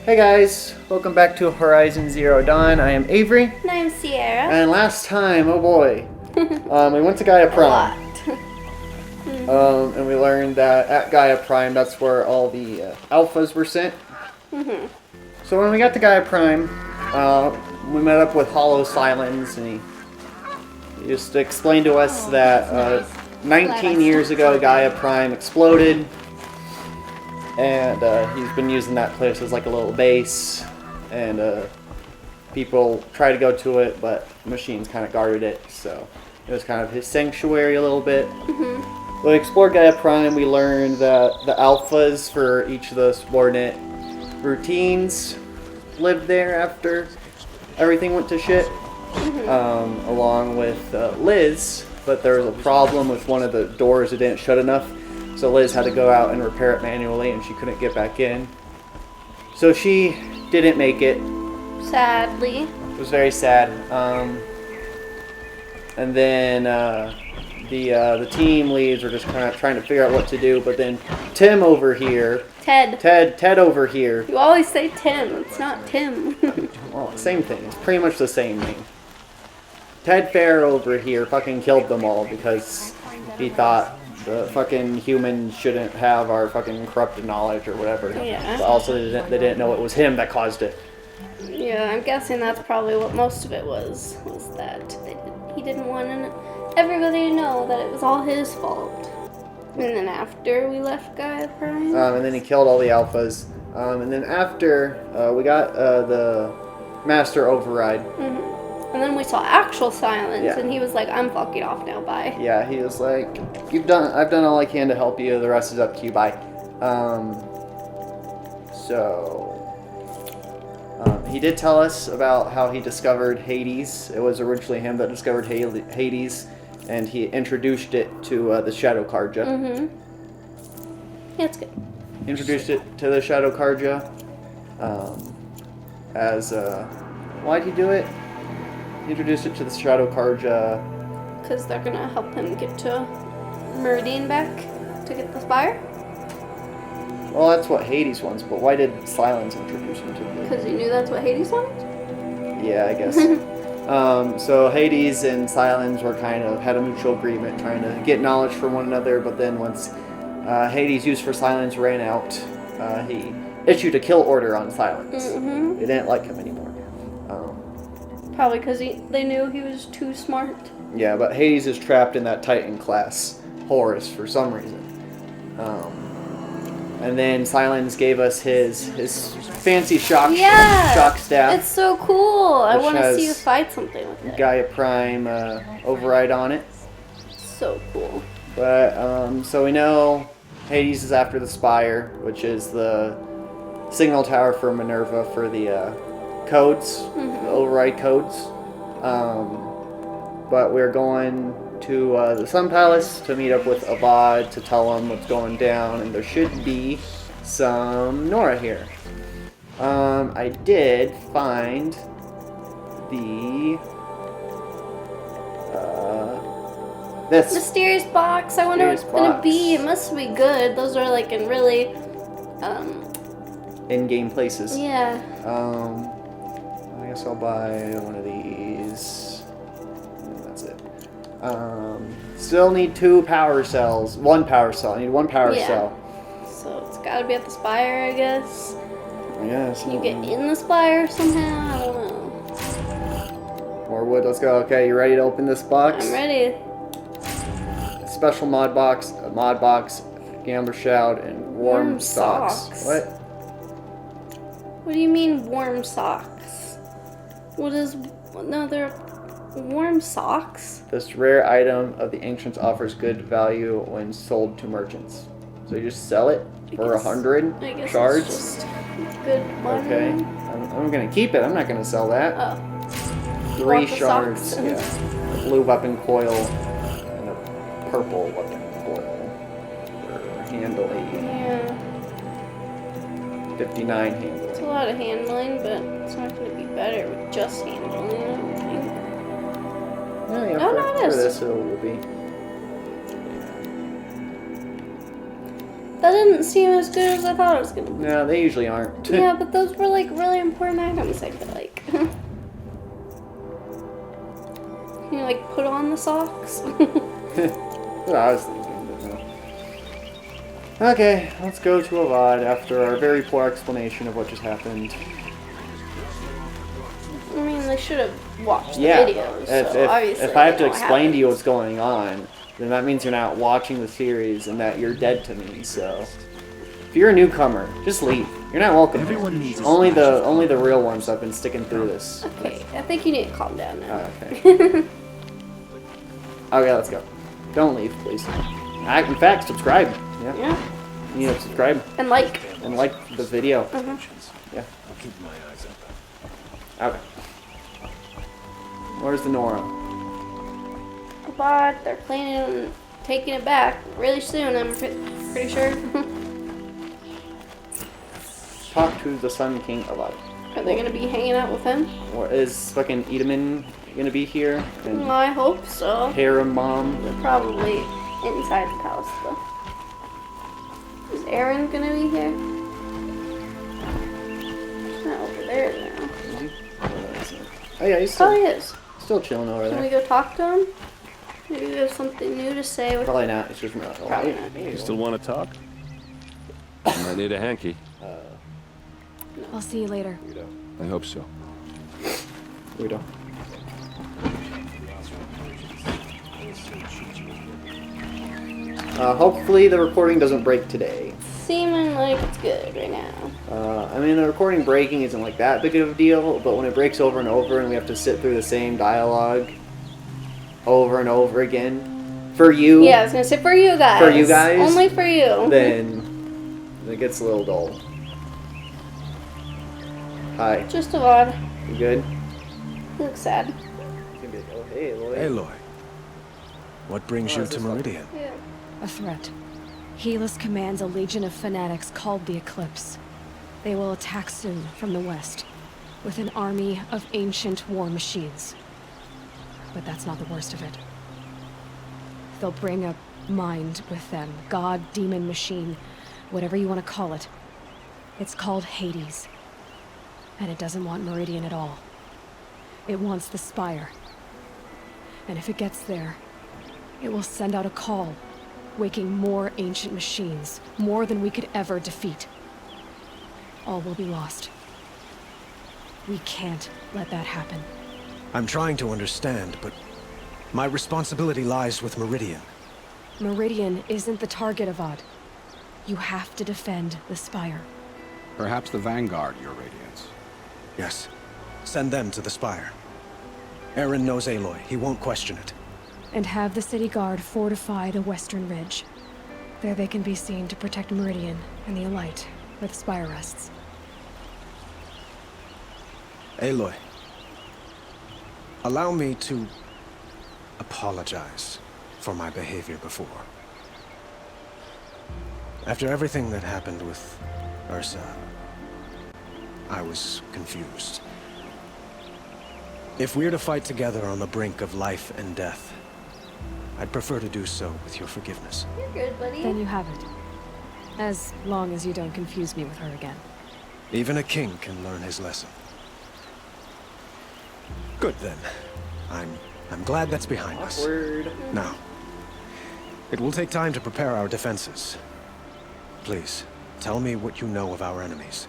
Hey guys, welcome back to Horizon Zero Dawn. I am Avery. And I'm Sierra. And last time, oh boy, we went to Gaia Prime. And we learned that at Gaia Prime, that's where all the alphas were sent. So when we got to Gaia Prime, we met up with Hollow Silence, and he just explained to us that 19 years ago, Gaia Prime exploded. And he's been using that place as like a little base, and people try to go to it, but machines kind of guarded it, so it was kind of his sanctuary a little bit. When we explored Gaia Prime, we learned that the alphas for each of the subordinate routines lived there after everything went to shit, along with Liz, but there was a problem with one of the doors that didn't shut enough. So Liz had to go out and repair it manually, and she couldn't get back in. So she didn't make it. Sadly. It was very sad. And then the team leads were just kind of trying to figure out what to do. But then Tim over here, Ted over here. You always say Tim. It's not Tim. Well, same thing. It's pretty much the same name. Ted Fair over here fucking killed them all because he thought the fucking humans shouldn't have our fucking corrupted knowledge or whatever. Yeah. But also they didn't know it was him that caused it. Yeah, I'm guessing that's probably what most of it was that he didn't want everybody to know that it was all his fault. And then after we left Gaia Prime... And then he killed all the alphas. And then after, we got the Master Override. And then we saw actual Silence, Yeah. and he was like, I'm fucking off now, bye. Yeah, he was like, I've done all I can to help you, the rest is up to you, bye. He did tell us about how he discovered Hades. It was originally him that discovered Hades, and he introduced it to the Shadow Karja. Yeah, it's good. Introduced it to the Shadow Karja why'd he do it? He introduced it to the Shadow Karja. Because they're gonna help him get to Meridian back to get the spire. Well, that's what Hades wants, but why did Silence introduce him to it? Because he knew that's what Hades wanted? Yeah, I guess. So Hades and Silence were had a mutual agreement trying to get knowledge from one another, but then once Hades' use for Silence ran out, he issued a kill order on Silence. They didn't like him anymore. Probably because they knew he was too smart. Yeah, but Hades is trapped in that Titan class, Horus, for some reason. And then Silence gave us his fancy shock staff. It's so cool. I Which want to has see you fight something with it. Gaia Prime override on it. So cool. But, so we know Hades is after the Spire, which is the signal tower for Minerva for the codes, the override codes. But we're going to the Sun Palace to meet up with Avad to tell him what's going down, and there should be some Nora here. I did find the this Mysterious box. I wonder what it's gonna be. It must be good. Those are like in really in-game places. Yeah. I guess I'll buy one of these. And that's it. Still need 2 power cells. 1 power cell. I need 1 power cell. So it's gotta be at the spire, I guess. Yeah. Can you get in the spire somehow? I don't know. More wood. Let's go. Okay, you ready to open this box? I'm ready. A special mod box, Gambler Shroud, and warm socks. What? What do you mean warm socks? What is another warm socks? This rare item of the Ancients offers good value when sold to merchants. So you just sell it for 100 shards? It's just good money. Okay. I'm gonna keep it. I'm not gonna sell that. Oh. 3 shards. Yeah. A blue weapon coil and a purple weapon coil. For handling. Yeah. 59 handling. It's a lot of handling, but it's not going to be better with just handling, I don't think. Yeah, for this it will be. That didn't seem as good as I thought it was gonna be. No, they usually aren't. Yeah, but those were like really important items, I feel like. Can you like put on the socks? That's what I was thinking, but no. Okay, let's go to Avad after our very poor explanation of what just happened. I mean, they should have watched the Yeah, videos. So obviously if I have they to know what explain to you happens. what's going on, then that means you're not watching the series and that you're dead to me. So, if you're a newcomer, just leave. You're not welcome. Everyone needs a Only splash the of only the real ones have been sticking through this. Okay, I think you need to calm down now. Okay. Okay, let's go. Don't leave, please. In fact, subscribe. Yeah. Yeah, You need to subscribe and like. and like the video. Yeah. I'll keep my eyes open. Okay. Where's the Nora? But they're planning on taking it back really soon. I'm pretty sure. Talk to the Sun King Avad. Are they gonna be hanging out with him? Or is fucking Edaman gonna be here? Well, And I hope so. Harem Mom? They're probably inside the palace though. Is Aaron gonna be here? He's not over there now. Is he? Oh yeah, he's Probably still, is. still chilling over Can we there. go talk to him? Maybe there's something new to say with Probably not. It's just not. Probably not. You still want to talk? I might need a hanky. I'll see you later. I hope so. We don't. Hopefully the recording doesn't break today. seeming like it's good right now. I mean, the recording breaking isn't like that big of a deal, but when it breaks over and over and we have to sit through the same dialogue over and over again, for you, Yeah, I was gonna say for you guys. For you guys? Only for you. then it gets a little dull. Hi, Just Avad. you good? You look sad. Oh, hey, Lloyd. Aloy, what brings Oh, you is to this one? Meridian? Yeah. A threat. Helis commands a legion of fanatics called the Eclipse. They will attack soon from the west, with an army of ancient war machines. But that's not the worst of it. They'll bring a mind with them, god, demon, machine, whatever you want to call it. It's called Hades. And it doesn't want Meridian at all. It wants the Spire. And if it gets there, it will send out a call, waking more ancient machines, more than we could ever defeat. All will be lost. We can't let that happen. I'm trying to understand, but my responsibility lies with Meridian. Meridian isn't the target, Avad. You have to defend the Spire. Perhaps the Vanguard, Your Radiance. Yes, send them to the Spire. Aaron knows Aloy. He won't question it. And have the city guard fortify the western ridge. There they can be seen to protect Meridian and the Elite, where the Spire rests. Aloy, allow me to apologize for my behavior before. After everything that happened with Ursa, I was confused. If we're to fight together on the brink of life and death, I'd prefer to do so with your forgiveness. You're good, buddy. Then you have it. As long as you don't confuse me with her again. Even a king can learn his lesson. Good then. I'm glad that's behind us. Awkward. Now, it will take time to prepare our defenses. Please, tell me what you know of our enemies.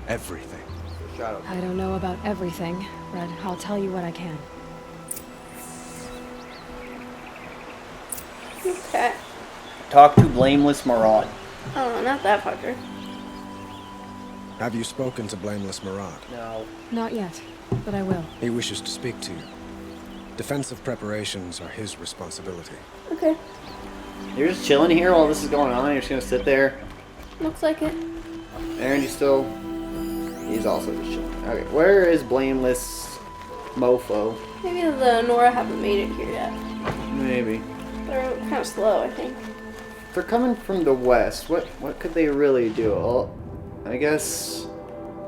Everything. Shadow. I don't know about everything, but I'll tell you what I can. Okay. Talk to Blameless Marad. Oh, not that fucker. Have you spoken to Blameless Marad? No. Not yet, but I will. He wishes to speak to you. Defensive preparations are his responsibility. Okay. You're just chilling here while this is going on. You're just gonna sit there. Looks like it. Aaron, you still? He's also just chilling. Okay, where is Blameless Mofo? Maybe the Nora haven't made it here yet. Maybe. They're kind of slow, I think. If they're coming from the west, what could they really do? Well, I guess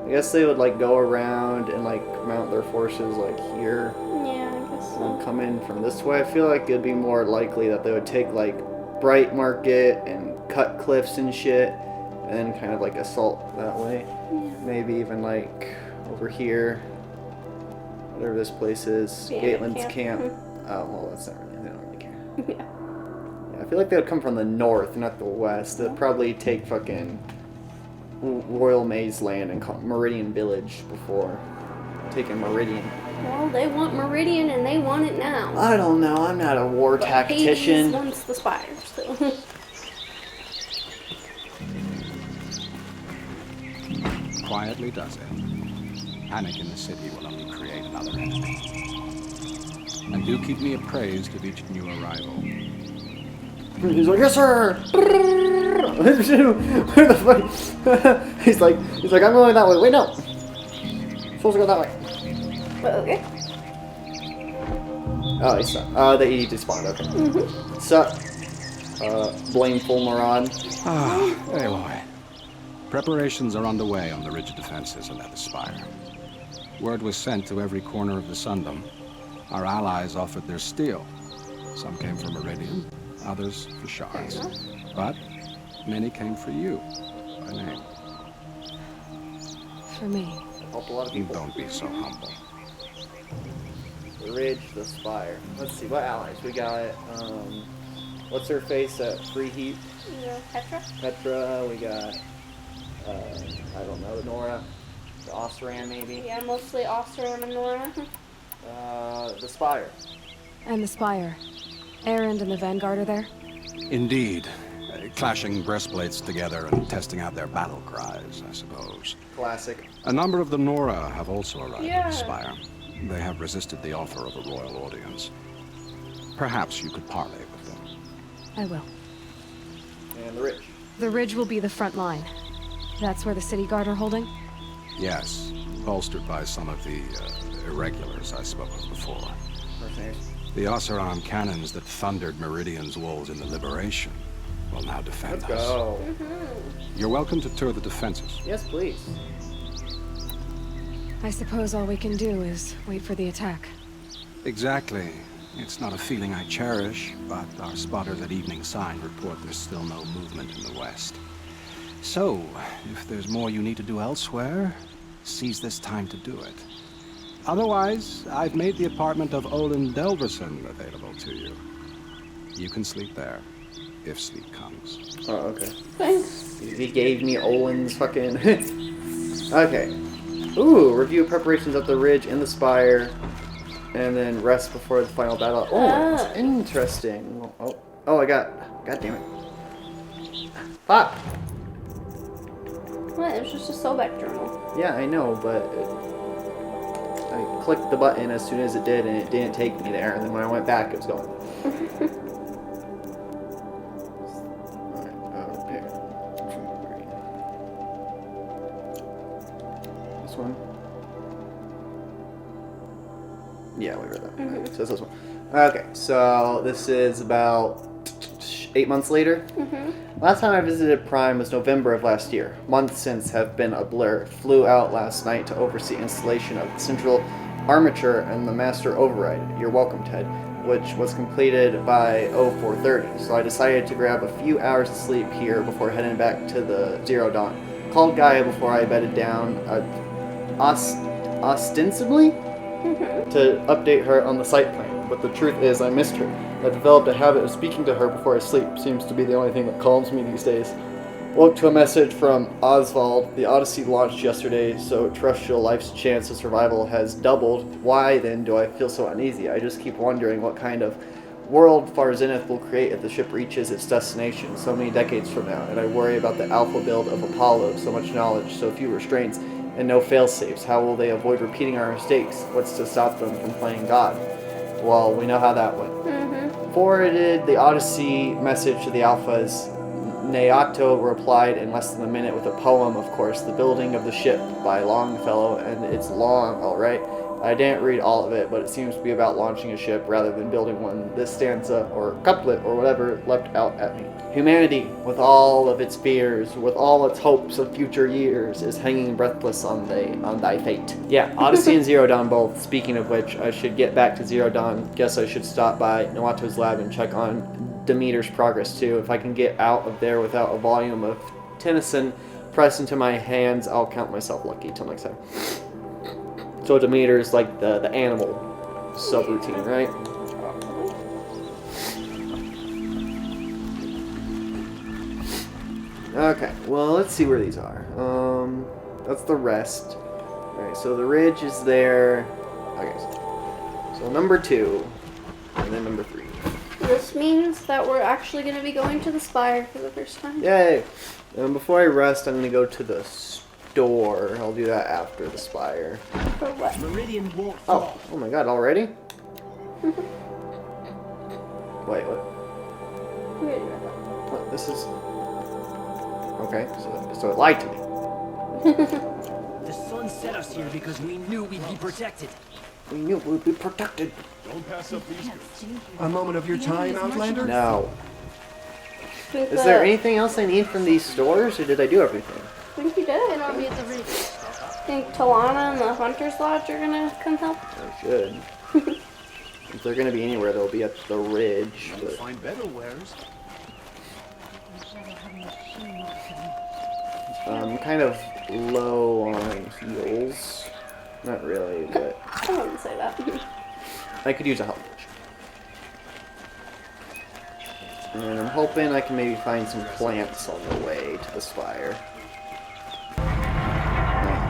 they would like go around and like mount their forces like here Yeah, I guess and so. come in from this way. I feel like it'd be more likely that they would take like Bright Market and Cut Cliffs and shit, and then kind of like assault that way. Yeah. Maybe even like over here, whatever this place is, Bandit Gatlin's camp. camp. Oh, well, that's not really, they don't really care. Yeah. Yeah, I feel like they would come from the north, not the west. They'd probably take fucking Royal Maze Land and Meridian Village before taking Meridian. Well, they want Meridian and they want it now. I don't know, I'm not a war But Hades tactician. wants the spire, so. Quietly does it. Panic in the city will only create another enemy. And do keep me appraised of each new arrival. He's like, yes, sir. Where the fuck? he's like, I'm going that way. Wait, no. I'm supposed to go that way. Okay. Oh, he's stuck. The ED despawned. Okay. Sup? Blameful moron. Ah, Aloy. Preparations are underway on the ridge defenses and at the spire. Word was sent to every corner of the Sundom. Our allies offered their steel. Some came for Meridian, others for shards. But many came for you, by name. For me. Helped a lot of people. Don't be so humble. The ridge, the spire. Let's see, what allies? We got, what's her face at Freeheat? Yeah, Petra? Petra, we got, I don't know, Nora. The Osram, maybe. Yeah, mostly Oseram and Nora. The spire. And the Spire. Erend and the Vanguard are there? Indeed. Clashing breastplates together and testing out their battle cries, I suppose. Classic. A number of the Nora have also arrived Yeah. at the spire. They have resisted the offer of a royal audience. Perhaps you could parley with them. I will. And the ridge. The ridge will be the front line. That's where the City Guard are holding? Yes, bolstered by some of the irregulars I spoke of before. Mercenaries. The Oseram cannons that thundered Meridian's walls in the Liberation will now defend Let's us. go. You're welcome to tour the defenses. Yes, please. I suppose all we can do is wait for the attack. Exactly. It's not a feeling I cherish, but our spotters at Evening Sign report there's still no movement in the west. So, if there's more you need to do elsewhere, seize this time to do it. Otherwise, I've made the apartment of Olin Delverson available to you. You can sleep there, if sleep comes. Oh, okay. Thanks. He gave me Olin's fucking... Okay. Ooh, review preparations at the ridge and the spire. And then rest before the final battle. Oh, that's interesting. Oh, I got... God damn it. Fuck! What? It was just a Sobek journal. Yeah, I know, but... I clicked the button as soon as it did, and it didn't take me there. And then when I went back, it was going. Alright, there. This one? Yeah, we read that. So it's this one. Okay, so this is about 8 months later. Last time I visited Prime was November of last year. Months since have been a blur. Flew out last night to oversee installation of the central armature and the master override. You're welcome, Ted. Which was completed by 0430. So I decided to grab a few hours of sleep here before heading back to the Zero Dawn. Called Gaia before I bedded down, ostensibly to update her on the site plan. But the truth is, I missed her. I developed a habit of speaking to her before I sleep. Seems to be the only thing that calms me these days. Woke to a message from Oswald. The Odyssey launched yesterday, so terrestrial life's chance of survival has doubled. Why then do I feel so uneasy? I just keep wondering what kind of world Far Zenith will create if the ship reaches its destination so many decades from now. And I worry about the alpha build of Apollo. So much knowledge, so few restraints, and no fail-safes. How will they avoid repeating our mistakes? What's to stop them from playing God? Well, we know how that went. Forwarded the Odyssey message to the Alphas. Naoto replied in less than a minute with a poem, of course, The Building of the Ship by Longfellow, and it's long, alright. I didn't read all of it, but it seems to be about launching a ship rather than building one. This stanza, or couplet, or whatever, leapt out at me. Humanity, with all of its fears, with all its hopes of future years, is hanging breathless on thy fate. Yeah, Odyssey and Zero Dawn both. Speaking of which, I should get back to Zero Dawn. Guess I should stop by Nawato's lab and check on Demeter's progress too. If I can get out of there without a volume of Tennyson pressed into my hands, I'll count myself lucky. Till next time. So Demeter is like the animal subroutine, right? Okay, well, let's see where these are. That's the rest. Alright, so the ridge is there. Okay, so number 2, and then number 3. This means that we're actually going to be going to the Spire for the first time. Yay! Before I rest, I'm going to go to the store. I'll do that after the Spire. For what? Meridian won't Oh my god, already? Wait, what? We already read that. What? This is... Okay, so it lied to me. The sun set us here because we knew we'd be protected. We knew we'd be protected. Don't pass up these goods. A moment of your time, Outlander? No. Think Is there anything else I need from these stores, or did I do everything? I think you did. I'll be at the ridge. Think Talana and the Hunter's Lodge are going to come help? I should. If they're gonna be anywhere, they'll be at the ridge. You'll But find better wares. I'm kind of low on heals. Not really, but I wouldn't say that. I could use a health potion. And I'm hoping I can maybe find some plants on the way to the Spire.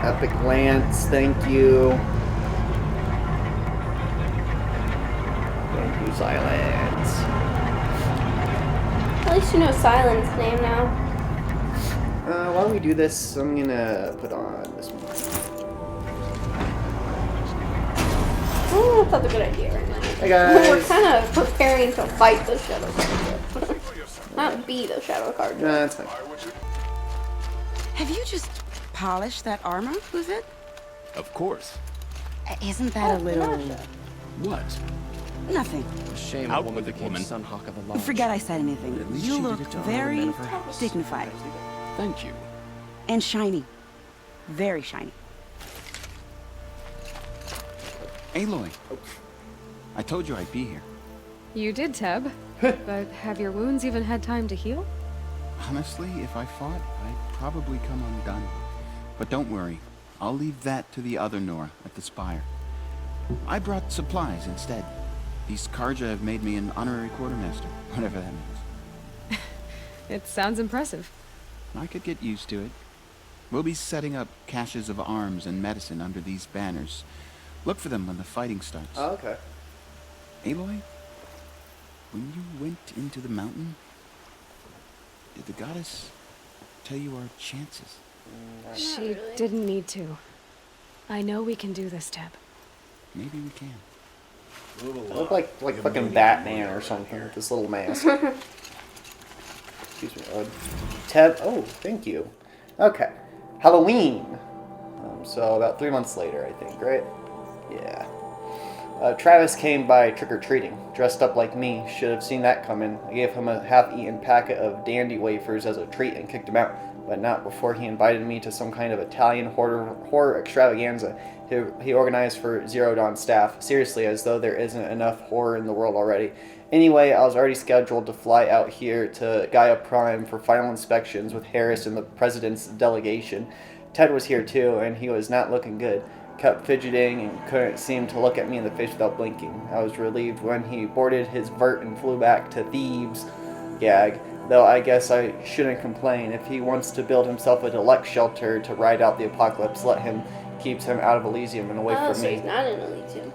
Epic Lance, thank you. Thank you, Silence. At least you know Silent's name now. While we do this, I'm gonna put on this one. Oh, that's a good idea right now. Hey guys! We're kind of preparing to fight the Shadow Card. Not be the Shadow Card. No, that's fine. Have you just polished that armor with it? Of course. Isn't that a little... What? Nothing. Shame Out a woman with it, became woman. Sunhawk of the Lodge. Forget I said anything. At least You she did look it to honor very men of her house. dignified. Thank you. And shiny. Very shiny. Aloy. I told you I'd be here. You did, Teb. But have your wounds even had time to heal? Honestly, if I fought, I'd probably come undone. But don't worry. I'll leave that to the other Nora at the Spire. I brought supplies instead. These Karja have made me an honorary quartermaster, whatever that means. It sounds impressive. I could get used to it. We'll be setting up caches of arms and medicine under these banners. Look for them when the fighting starts. Oh, okay. Aloy, when you went into the mountain, did the goddess tell you our chances? She didn't need to. I know we can do this, Teb. Maybe we can. I look like fucking Batman or something with this little mask. Excuse me. Teb. Oh, thank you. Okay. Halloween. So about 3 months later, I think, right? Yeah. Travis came by trick-or-treating, dressed up like me. Should have seen that coming. I gave him a half-eaten packet of dandy wafers as a treat and kicked him out, but not before he invited me to some kind of Italian horror extravaganza he organized for Zero Dawn staff. Seriously, as though there isn't enough horror in the world already. Anyway, I was already scheduled to fly out here to Gaia Prime for final inspections with Harris and the President's delegation. Ted was here too, and he was not looking good. Kept fidgeting and couldn't seem to look at me in the face without blinking. I was relieved when he boarded his vert and flew back to Thebes. Gag. Though I guess I shouldn't complain. If he wants to build himself a deluxe shelter to ride out the apocalypse, let him. Keeps him out of Elysium and away from So me. he's not in Elysium.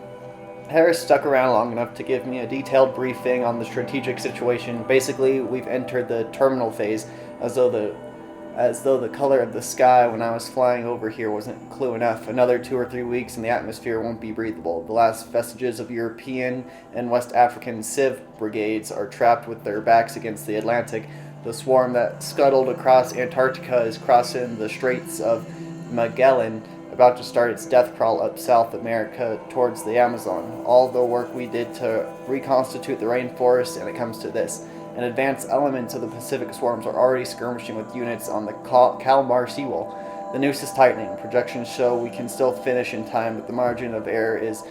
Harris stuck around long enough to give me a detailed briefing on the strategic situation. Basically, we've entered the terminal phase, as though the color of the sky when I was flying over here wasn't clue enough. Another 2 or 3 weeks and the atmosphere won't be breathable. The last vestiges of European and West African civ brigades are trapped with their backs against the Atlantic. The swarm that scuttled across Antarctica is crossing the Straits of Magellan about to start its death crawl up South America towards the Amazon. All the work we did to reconstitute the rainforest, and it comes to this. And advanced elements of the Pacific swarms are already skirmishing with units on the Kalmar seawall. The noose is tightening. Projections show we can still finish in time, but the margin of error is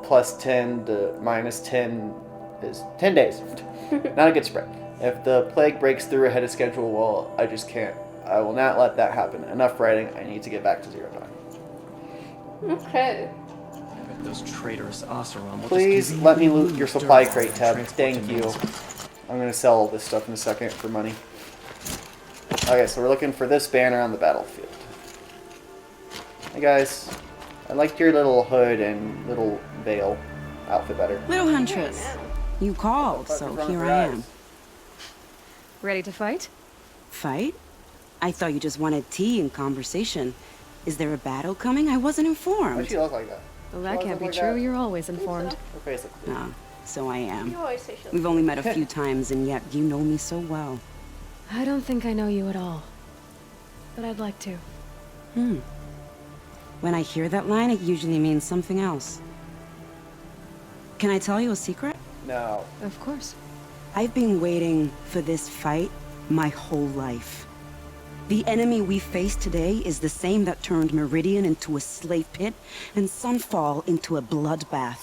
plus 10 to minus 10 is 10 days. Not a good spread. If the plague breaks through ahead of schedule, well, I just can't. I will not let that happen. Enough writing. I need to get back to Zero Dawn. Okay. I bet those traitorous Oseram will Please just let me loot your supply dirt crate tab. transport Thank to you. Minsk. I'm going to sell all this stuff in a second for money. Okay, so we're looking for this banner on the battlefield. Hey guys, I liked your little hood and little veil outfit better. Little Huntress, you called, so here I am. Ready to fight? Fight? I thought you just wanted tea and conversation. Is there a battle coming? I wasn't Why'd informed. she look like that? Well, that She can't be look like true. that. You're always informed. Her face looks No, so I am. You always say she'll. We've only met a few times, and yet you know me so well. I don't think I know you at all. But I'd like to. When I hear that line, it usually means something else. Can I tell you a secret? No. Of course. I've been waiting for this fight my whole life. The enemy we face today is the same that turned Meridian into a slave pit and Sunfall into a bloodbath.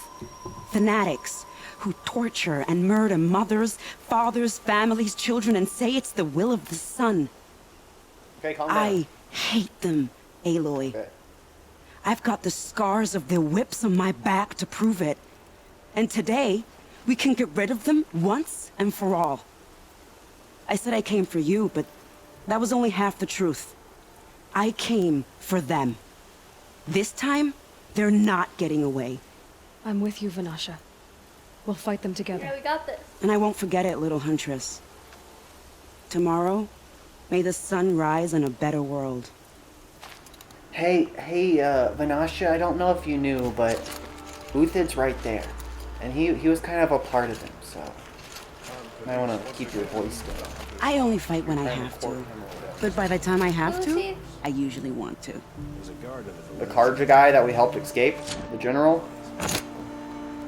Fanatics who torture and murder mothers, fathers, families, children, and say it's the will of the sun. Okay, calm down. I hate them, Aloy. Okay. I've got the scars of their whips on my back to prove it. And today, we can get rid of them once and for all. I said I came for you, but that was only half the truth. I came for them. This time, they're not getting away. I'm with you, Vanasha. We'll fight them Yeah, together. we got this. And I won't forget it, little Huntress. Tomorrow, may the sun rise in a better world. Hey, Vanasha, I don't know if you knew, but Uthid's right there. And he was kind of a part of them, so you might want to keep your voice down. I only fight when I have to. But by the time I have Who is to, he? I usually want to. The Karja guy that we helped escape, the general.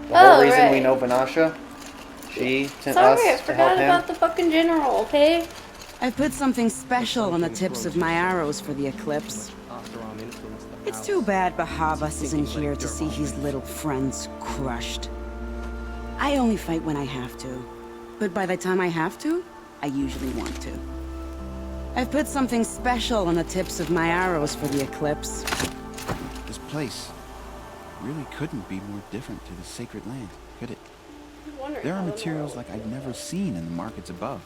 The whole reason we right. know Vanasha. She sent Sorry, I us to help forgot him. about the fucking general, okay? I put something special on the tips of my arrows for the eclipse. Oseram influenced the It's house. too bad Bahavas isn't here to see his little friends crushed. I only fight when I have to. But by the time I have to, I usually want to. I've put something special on the tips of my arrows for the eclipse. This place really couldn't be more different to the sacred land, could it? I'm wondering There are how the materials world- like I've never seen in the markets above.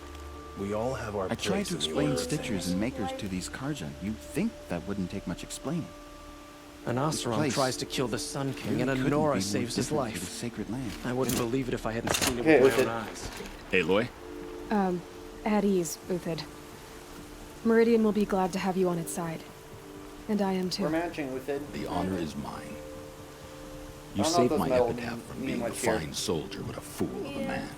We all have our I tried place to in the explain order of stitchers things. and makers to these Karja. You'd think that wouldn't take much explaining. An This Oseram place tries to kill the Sun King, Really and couldn't be Honora more saves his different to the life. sacred land. I wouldn't believe it if I hadn't seen it Okay, with my Uthid. own eyes. Aloy? At ease, Uthid. Meridian will be glad to have you on its side. And I am We're too. matching Uthid. The honor is mine. I You don't know if saved those my medals epitaph from mean being a much here. fine soldier but a fool of a Yeah. man.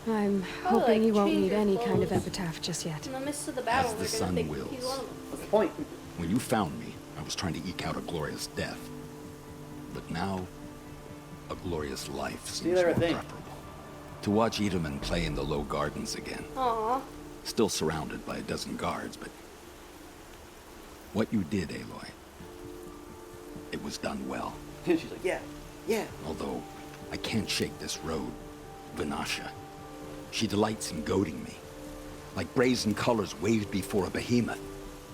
I'm Probably, hoping like, you won't change need your any kind of clothes. epitaph just yet. In the midst of the battle, the we're sun gonna think wills. he's one of them. What's the point? When you found me, I was trying to eke out a glorious death. But now, a glorious life seems there more a thing? preferable. To watch Edelman play in the low gardens again. Aw. Still surrounded by a dozen guards, but... What you did, Aloy, it was done well. She's like, yeah, yeah. Although, I can't shake this road, Vanasha. She delights in goading me. Like brazen colors waved before a behemoth.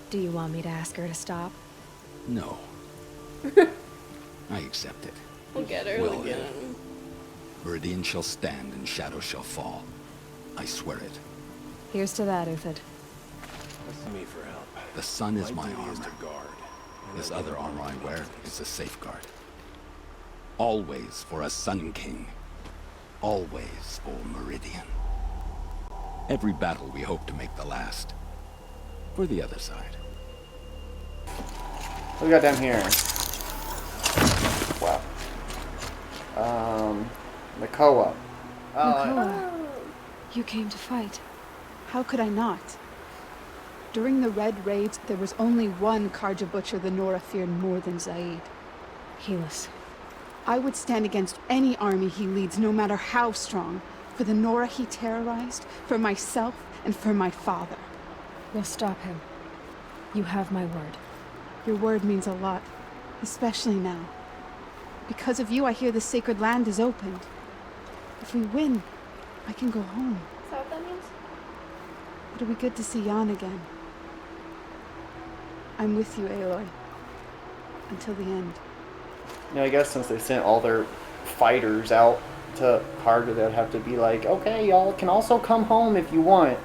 Do you want me to ask her to stop? No. I accept it. We'll get her Well, again. Meridian shall stand and shadow shall fall. I swear it. Here's to that, Uthid. Listen to me for help. The sun is my duty is armor. to guard. This other armor I wear is a safeguard. Always for a Sun King. Always for Meridian. Every battle we hope to make the last. For the other side. What we got down here? Wow. Makoa. Makoa, you came to fight. How could I not? During the Red Raids, there was only one Karja butcher the Nora feared more than Zaid. Helis. I would stand against any army he leads, no matter how strong. For the Nora he terrorized, for myself, and for my father. We'll stop him. You have my word. Your word means a lot, especially now. Because of you, I hear the sacred land is opened. If we win, I can go home. Is that what that means? It'll be good to see Jan again. I'm with you, Aloy. Until the end. You know, I guess since they sent all their fighters out to Karga, they'd have to be like, okay, y'all can also come home if you want.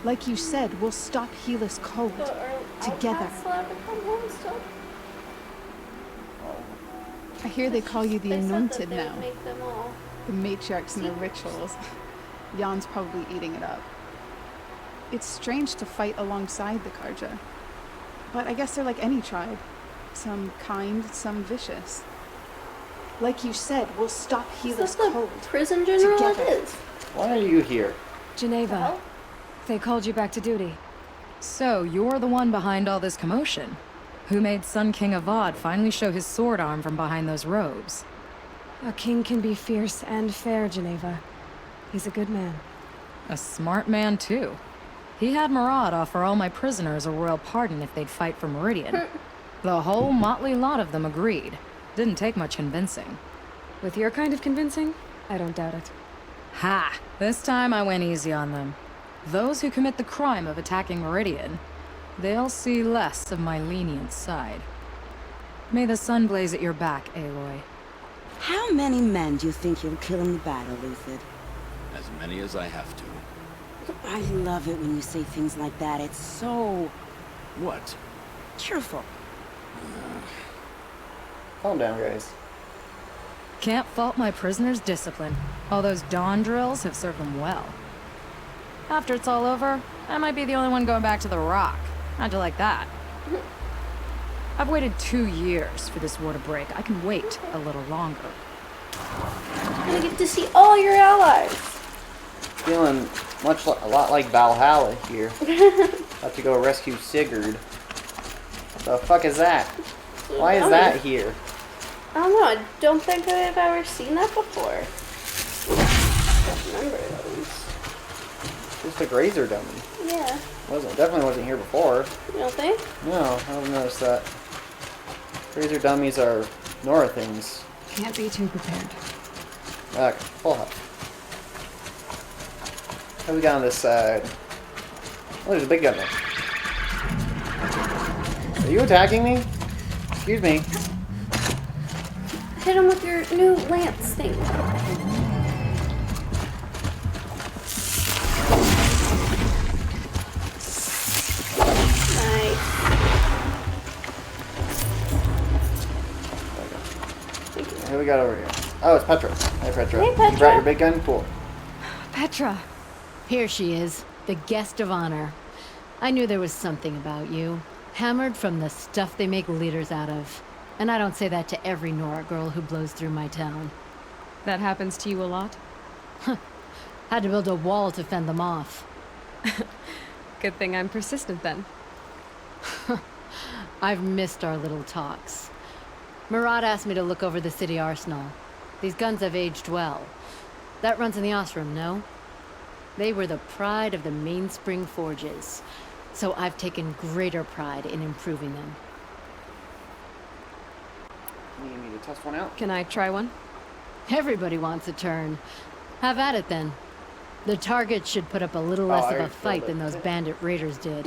Like you said, we'll stop Helis cold. So are Together. outcasts allowed to come home still? I hear they call you the They said that Anointed they would now. make them all. The matriarchs and the rituals. Jan's probably eating it up. It's strange to fight alongside the Karja. But I guess they're like any tribe. Some kind, some vicious. Like you said, we'll stop Is Helis this the cold. prison general Together. it is? Why are you here? Geneva. Well, They called you back to duty. So, you're the one behind all this commotion. Who made Sun King Avad finally show his sword arm from behind those robes? A king can be fierce and fair, Geneva. He's a good man. A smart man, too. He had Murad offer all my prisoners a royal pardon if they'd fight for Meridian. The whole motley lot of them agreed. Didn't take much convincing. With your kind of convincing, I don't doubt it. Ha! This time I went easy on them. Those who commit the crime of attacking Meridian, they'll see less of my lenient side. May the sun blaze at your back, Aloy. How many men do you think you'll kill in the battle, Luthid? As many as I have to. I love it when you say things like that. It's so What? cheerful. Calm down, guys. Can't fault my prisoners' discipline. All those dawn drills have served them well. After it's all over, I might be the only one going back to the Rock. How'd you like that? I've waited 2 years for this war to break. I can wait a little longer. you're gonna get to see all your allies. Feeling a lot like Valhalla here. Have to go rescue Sigurd. The fuck is that? Why is that here? I don't know. I don't think I've ever seen that before. I don't remember those. Just a grazer dummy. Yeah. Definitely wasn't here before. You don't think? No, I don't notice that. Grazer dummies are Nora things. Can't be too prepared. Okay, full health. What we got on this side? Oh, there's a big gun there. Are you attacking me? Excuse me. Hit him with your new lance thing. Nice. Who we got over here? Oh, it's Petra. Hey, Petra. Hey, Petra. You brought your big gun? Cool. Petra! Here she is, the guest of honor. I knew there was something about you. Hammered from the stuff they make leaders out of. And I don't say that to every Nora girl who blows through my town. That happens to you a lot? Had to build a wall to fend them off. Good thing I'm persistent then. I've missed our little talks. Murad asked me to look over the city arsenal. These guns have aged well. That runs in the Osram, no? They were the pride of the Mainspring Forges, so I've taken greater pride in improving them. You need me to test one out? Can I try one? Everybody wants a turn. Have at it then. The target should put up a little less I of a already fight killed than it. those bandit raiders did.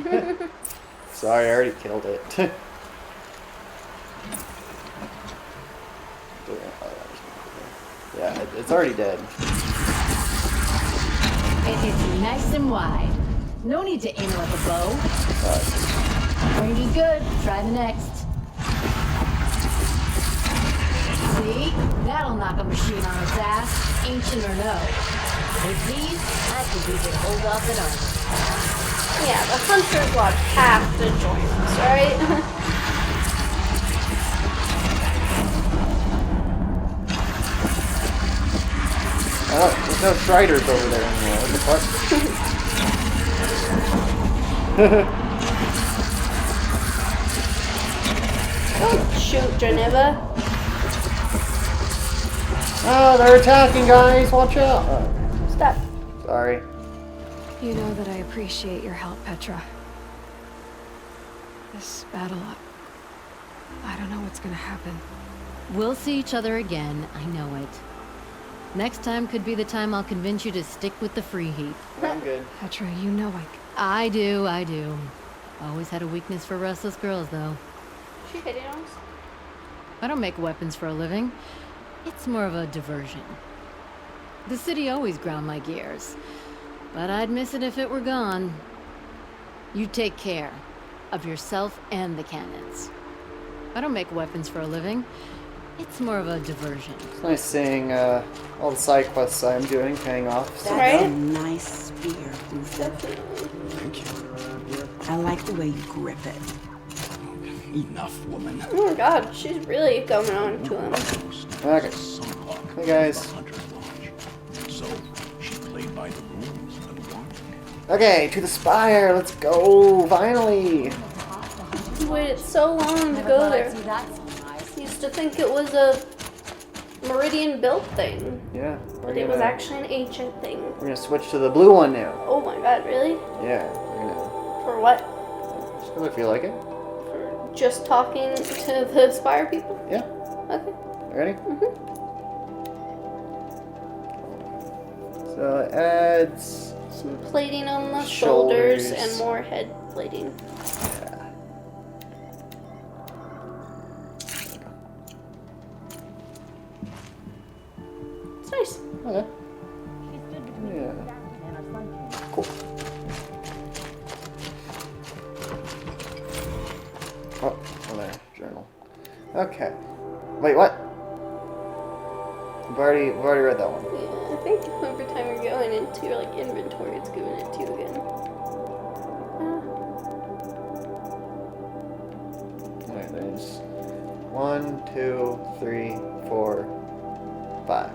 Sorry, I already killed it. Yeah, it's already dead. It's nice and wide. No need to aim like a bow. Range is good. Try the next. See? That'll knock a machine on its ass, ancient or no. With these, I think we can hold off an army. Yeah, the Hunters Lodge have to join us, right? Oh, there's no Striders over there anymore. What the fuck? Don't shoot, Geneva. Oh, they're attacking, guys. Watch out. Stop. Sorry. You know that I appreciate your help, Petra. This battle, I don't know what's gonna happen. We'll see each other again, I know it. Next time could be the time I'll convince you to stick with the free heap. I'm good. Petra, you know I do. Always had a weakness for restless girls, though. She hitting us? I don't make weapons for a living. It's more of a diversion. The city always ground my gears, but I'd miss it if it were gone. You take care of yourself and the cannons. I don't make weapons for a living. It's more of a diversion. It's nice seeing all the side quests I'm doing paying off. That's a nice spear, Uther. Thank you. I like the way you grip it. Enough, woman. Oh my god, she's really going on to him. Okay. Hey guys. So she played by the rules and won. Okay, to the spire. Let's go. Finally. You waited so long to go there. Used to think it was a Meridian built thing. Yeah. But it was actually an ancient thing. We're gonna switch to the blue one now. Oh my god, really? Yeah. We're gonna. For what? I feel like it. For just talking to the Spire people? Yeah. Okay. Ready? So it adds some plating on the shoulders shoulders and more head plating. It's nice. Okay. Yeah. Cool. Oh, there. Journal. Okay. Wait, what? I've already read that one. Yeah, I think every time you're going into your like inventory, it's giving it to you again. Alright, there's 1, 2, 3, 4, 5.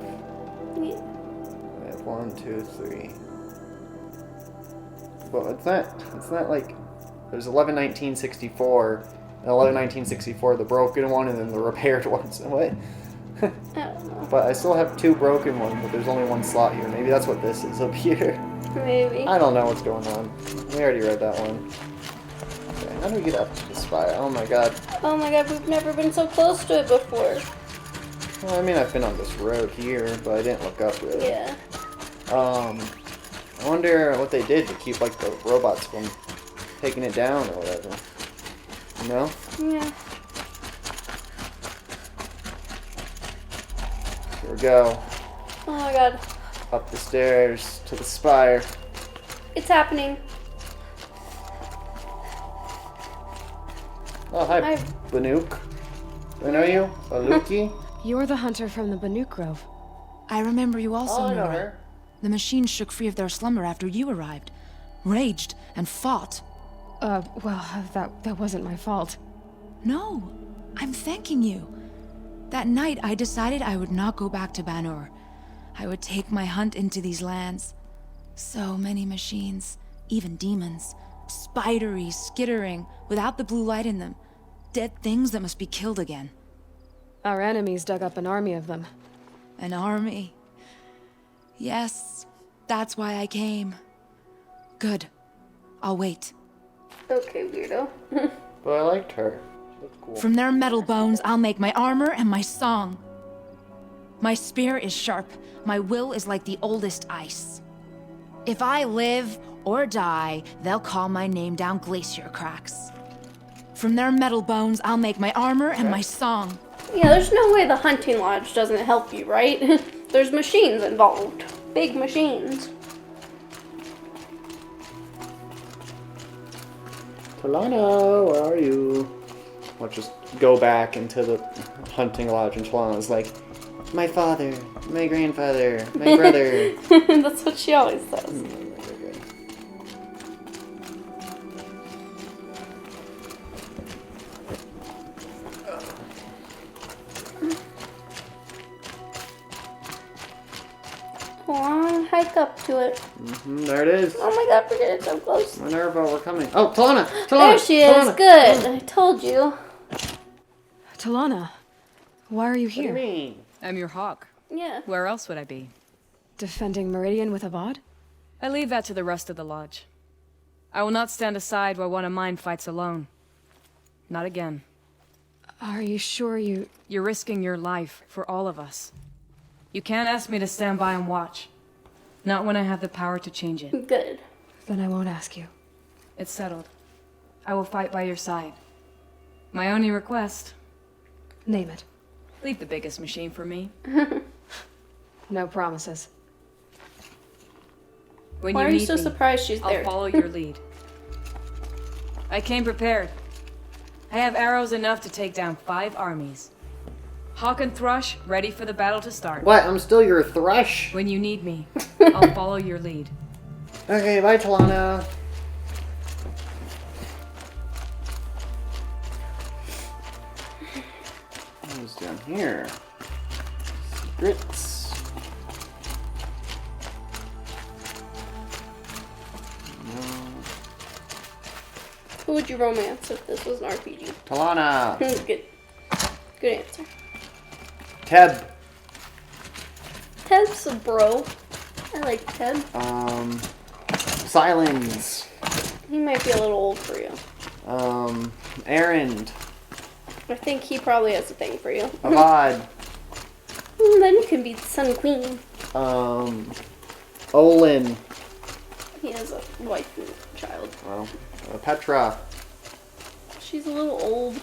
Yeah. I have 1, 2, 3. But it's not like there's 11/19/64 and 11/19/64 the broken one and then the repaired one. So what? I don't know. But I still have 2 broken ones, but there's only 1 slot here. Maybe that's what this is up here. Maybe. I don't know what's going on. We already read that one. Okay, how do we get up to the spire? Oh my god. Oh my god, we've never been so close to it before. Well, I mean, I've been on this road here, but I didn't look up really. Yeah. I wonder what they did to keep, like, the robots from taking it down or whatever. You know? Yeah. Here we go. Oh my god. Up the stairs to the spire. It's happening. Oh, hi, Hi. Banuk. Do I know you? Baluki? You're the hunter from the Banuk Grove. I remember you also, Oh, I know Nora. her. The machines shook free of their slumber after you arrived. Raged and fought. Well, that wasn't my fault. No, I'm thanking you. That night, I decided I would not go back to Banur. I would take my hunt into these lands. So many machines, even demons. Spidery, skittering, without the blue light in them. Dead things that must be killed again. Our enemies dug up an army of them. An army. Yes, that's why I came. Good. I'll wait. Okay, weirdo. But I liked her. She looked cool. From their metal bones, I'll make my armor and my song. My spear is sharp. My will is like the oldest ice. If I live or die, they'll call my name down glacier cracks. From their metal bones, I'll make my armor and my song. Yeah, there's no way the hunting lodge doesn't help you, right? There's machines involved. Big machines. Talana, where are you? I'll just go back into the hunting lodge and Talana's like, my father, my grandfather, my brother. That's what she always says. Aw, hi up to it. There it is. Oh my god, we're getting so close. Minerva, we're coming. Oh, Talana! Talana! There she is. Talana. Good. I told you. Talana, why are you here? What do you mean? I'm your hawk. Yeah. Where else would I be? Defending Meridian with Avad? I leave that to the rest of the lodge. I will not stand aside while one of mine fights alone. Not again. Are you sure you... You're risking your life for all of us. You can't ask me to stand by and watch. Not when I have the power to change it. Good. Then I won't ask you. It's settled. I will fight by your side. My only request... Name it. Leave the biggest machine for me. No promises. When Why you are you need so me, surprised she's there? I'll follow your lead. I came prepared. I have arrows enough to take down 5 armies. Hawk and Thrush ready for the battle to start. What? I'm still your Thrush? When you need me, I'll follow your lead. Okay, bye, Talana. What's down here? Secrets. Who would you romance if this was an RPG? Talana. Good. Good answer. Teb. Teb's a bro. I like Teb. Silence. He might be a little old for you. Erend. I think he probably has a thing for you. Avad. Then you can be the Sun Queen. Olin. He has a wife and child. Well, Petra. She's a little old.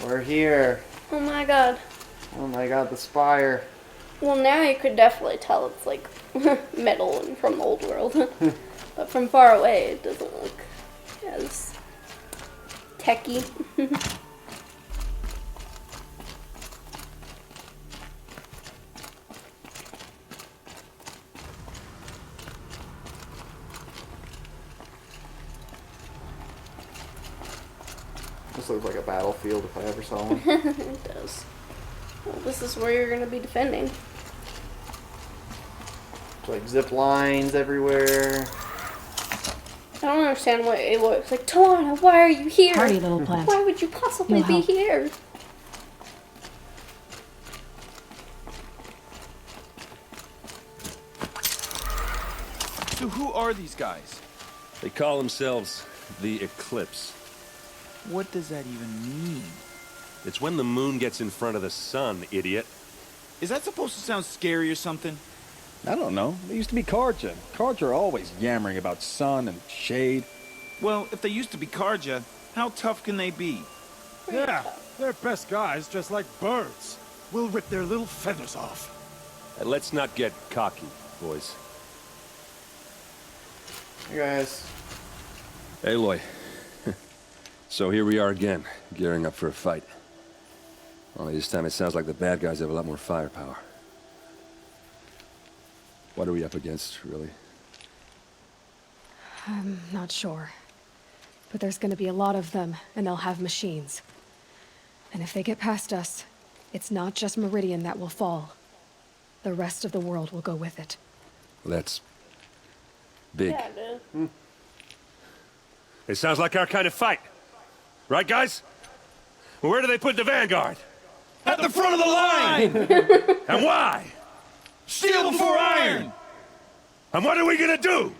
We're here. Oh my god. Oh my god, the spire. Well, now you could definitely tell it's like metal and from the old world. But from far away, it doesn't look as techy. This looks like a battlefield if I ever saw one. It does. Well, this is where you're going to be defending. It's like zip lines everywhere. I don't understand what Aloy was like, Talana, why are you here? Party, little plant. Why would you possibly You'll be help. here? So who are these guys? They call themselves the Eclipse. What does that even mean? It's when the moon gets in front of the sun, idiot. Is that supposed to sound scary or something? I don't know. They used to be Karja. Karja are always yammering about sun and shade. Well, if they used to be Karja, how tough can they be? Yeah, they're best guys, just like birds. We'll rip their little feathers off. And let's not get cocky, boys. Hey guys. Aloy. So here we are again, gearing up for a fight. Only this time it sounds like the bad guys have a lot more firepower. What are we up against, really? I'm not sure. But there's gonna be a lot of them, and they'll have machines. And if they get past us, it's not just Meridian that will fall. The rest of the world will go with it. That's big. Yeah, dude. It sounds like our kind of fight. Right, guys? Well, where do they put the vanguard? At the front of the line! And why? Steel before iron! And what are we gonna do?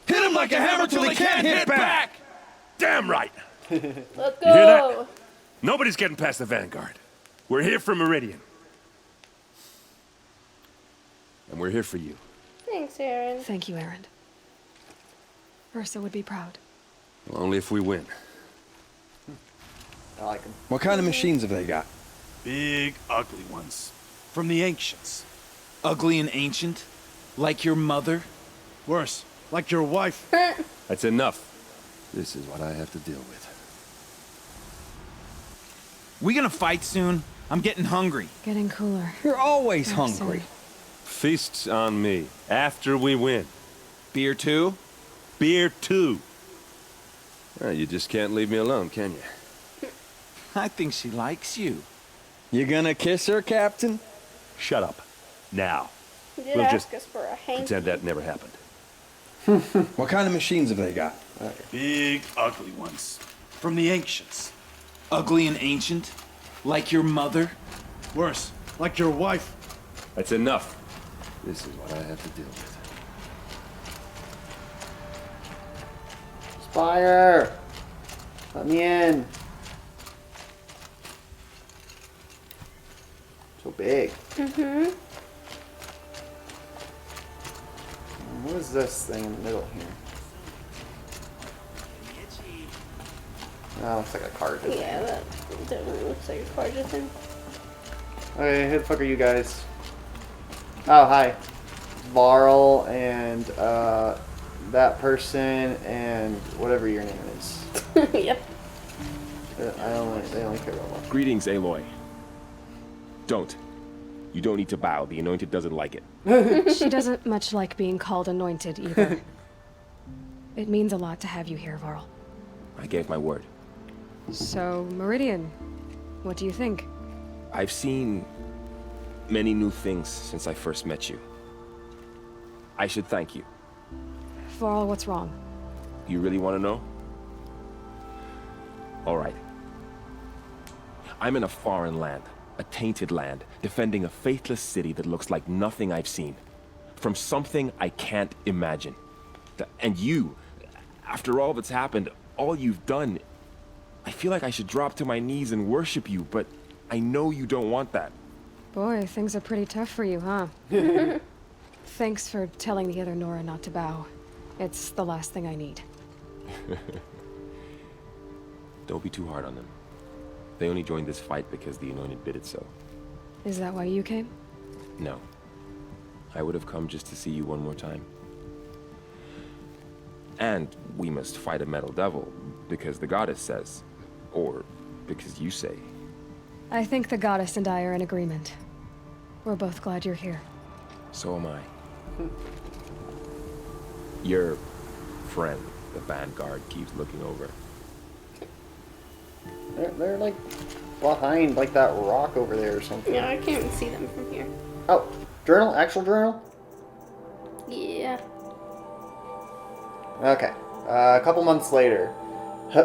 Hit them like a hammer till they can't hit back! Damn right! Let's You go! hear that? Nobody's getting past the vanguard. We're here for Meridian. And we're here for you. Thanks, Aaron. Thank you, Aaron. Ursa would be proud. Well, only if we win. I like them. What kind of machines have they got? Big, ugly ones. From the ancients. Ugly and ancient? Like your mother? Worse, like your wife. That's enough. This is what I have to deal with. We gonna fight soon? I'm getting hungry. Getting cooler. You're always Very hungry. soon. Feasts on me. After we win. Beer too? Beer too. Well, you just can't leave me alone, can you? I think she likes you. You gonna kiss her, Captain? Shut up. Now. He did We'll ask just us for a hanky. pretend that never happened. What kind of machines have they got? Big, ugly ones. From the ancients. Ugly and ancient? Like your mother? Worse, like your wife. That's enough. This is what I have to deal with. Spire! Let me in. So big. Mm-hmm. What is this thing in the middle here? Oh, it's like a card. Yeah, that definitely looks like a card thing. Okay, who the fuck are you guys? Oh, hi. Varl and that person and whatever your name is. Yep. They only care about one. Greetings, Aloy. Don't. You don't need to bow. The Anointed doesn't like it. She doesn't much like being called anointed either. It means a lot to have you here, Varl. I gave my word. So, Meridian, what do you think? I've seen many new things since I first met you. I should thank you. Varl, what's wrong? You really want to know? All right. I'm in a foreign land, a tainted land, defending a faithless city that looks like nothing I've seen. From something I can't imagine. And you, after all that's happened, all you've done, I feel like I should drop to my knees and worship you, but I know you don't want that. Boy, things are pretty tough for you, huh? Thanks for telling the other Nora not to bow. It's the last thing I need. Don't be too hard on them. They only joined this fight because the Anointed bid it so. Is that why you came? No. I would have come just to see you one more time. And we must fight a metal devil, because the goddess says. Or because you say. I think the goddess and I are in agreement. We're both glad you're here. So am I. Your friend, the Vanguard, keeps looking over. They're like behind like that rock over there or something. Yeah, I can't even see them from here. Oh, journal? Actual journal? Yeah. Okay. A couple months later.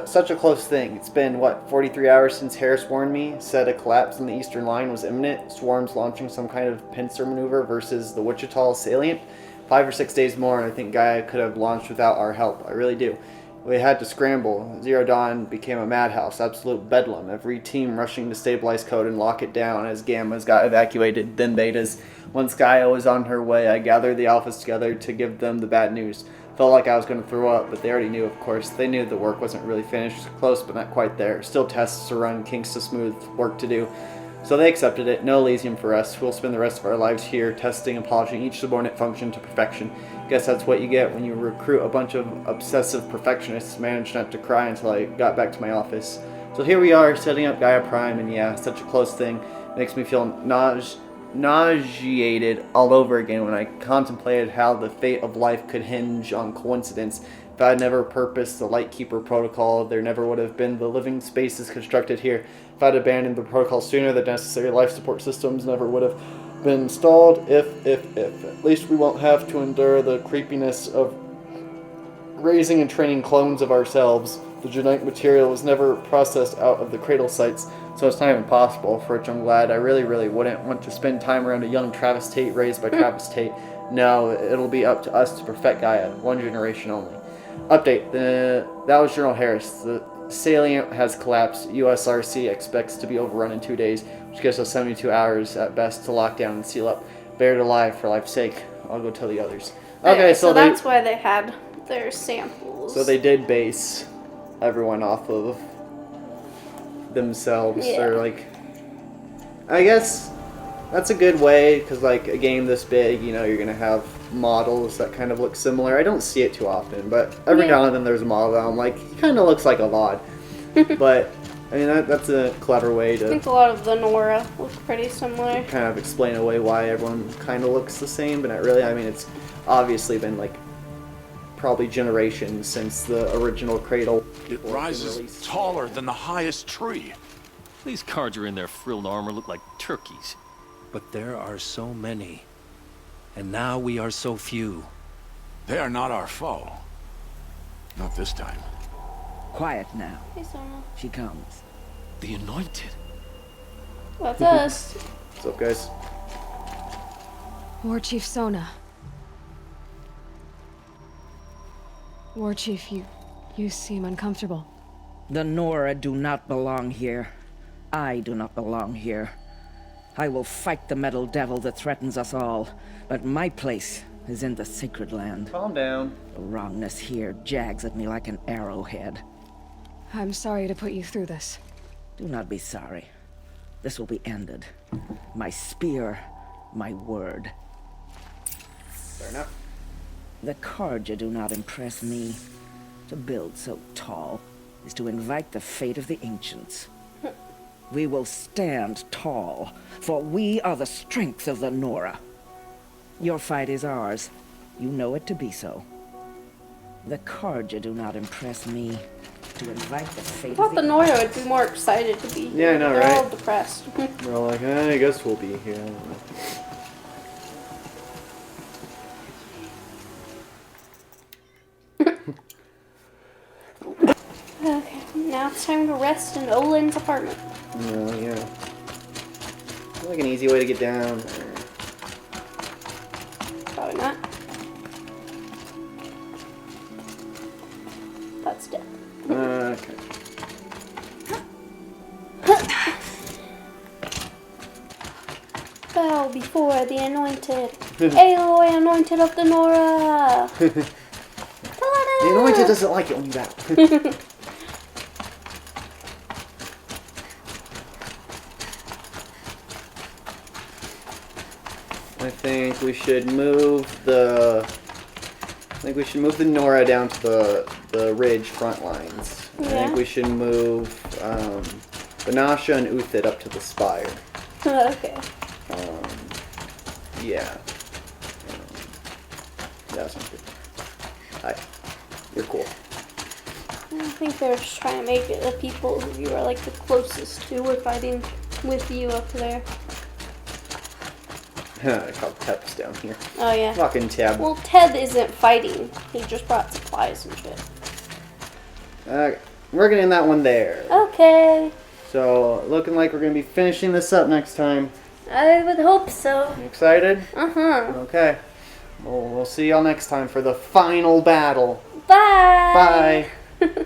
Such a close thing. It's been, what, 43 hours since Harris warned me, said a collapse in the eastern line was imminent, swarms launching some kind of pincer maneuver versus the Wichita salient. 5 or 6 days more, and I think Gaia could have launched without our help. I really do. We had to scramble. Zero Dawn became a madhouse, absolute bedlam. Every team rushing to stabilize code and lock it down as Gammas got evacuated, then Betas. Once Gaia was on her way, I gathered the Alphas together to give them the bad news. Felt like I was going to throw up, but they already knew, of course. They knew the work wasn't really finished. Close, but not quite there. Still tests to run, kinks to smooth, work to do. So they accepted it. No Elysium for us. We'll spend the rest of our lives here, testing and polishing each subordinate function to perfection. Guess that's what you get when you recruit a bunch of obsessive perfectionists. Managed not to cry until I got back to my office. So here we are, setting up Gaia Prime, and yeah, such a close thing. Makes me feel nauseated all over again when I contemplated how the fate of life could hinge on coincidence. If I had never purposed the Lightkeeper protocol, there never would have been the living spaces constructed here. If I'd abandoned the protocol sooner, the necessary life support systems never would have been installed. If. At least we won't have to endure the creepiness of raising and training clones of ourselves. The genetic material was never processed out of the cradle sites, so it's not even possible for which I'm glad. I really wouldn't want to spend time around a young Travis Tate raised by Travis Tate. No, it'll be up to us to perfect Gaia, one generation only. Update, that was General Harris. The salient has collapsed. USRC expects to be overrun in 2 days, which gives us 72 hours at best to lock down and seal up. Buried alive for life's sake. I'll go tell the others. Okay, so that's why they had their samples. So they did base everyone off of themselves. Yeah. Or like, I guess that's a good way, because like a game this big, you know, you're gonna have models that kind of look similar. I don't see it too often, but every now and then there's a model that I'm like, he kind of looks like a VOD. But I mean, that's a clever way I to think a lot of the Nora look pretty similar. kind of explain away why everyone kind of looks the same, but not really. I mean, it's obviously been like probably generations since the original Cradle. It rises taller than the highest tree. These Carja in their frilled armor look like turkeys. But there are so many. And now we are so few. They are not our foe. Not this time. Quiet now. Hey, Sona. She comes. The Anointed. That's us. What's up, guys? War Chief Sona. War Chief, you seem uncomfortable. The Nora do not belong here. I do not belong here. I will fight the metal devil that threatens us all, but my place is in the sacred land. Calm down. The wrongness here jags at me like an arrowhead. I'm sorry to put you through this. Do not be sorry. This will be ended. My spear, my word. Fair enough. The Carja do not impress me. To build so tall is to invite the fate of the ancients. We will stand tall, for we are the strength of the Nora. Your fight is ours. You know it to be so. The Carja do not impress me. To invite the fate I thought the Nora would be more excited to be here. Yeah, I know, They're all right? depressed. We're all like, I guess we'll be here. I don't know. Okay, now it's time to rest in Olin's apartment. No, yeah. Like an easy way to get down. Probably not. That's dead. Okay. Bow before the anointed. Aloy, anointed of the Nora. The anointed doesn't like it when you bow. I think we should move the Nora down to the ridge front lines. I think we should move Banasha and Uthid up to the spire. Okay. Yeah. That sounds good. Hi. You're cool. I think they're just trying to make it the people who you are like the closest to were fighting with you up there. I called Teb's down here. Oh yeah. Fucking Teb. Well, Ted isn't fighting. He just brought supplies and shit. We're getting that one there. Okay. So, looking like we're going to be finishing this up next time. I would hope so. You excited? Uh-huh. Okay. Well, we'll see y'all next time for the final battle. Bye. Bye.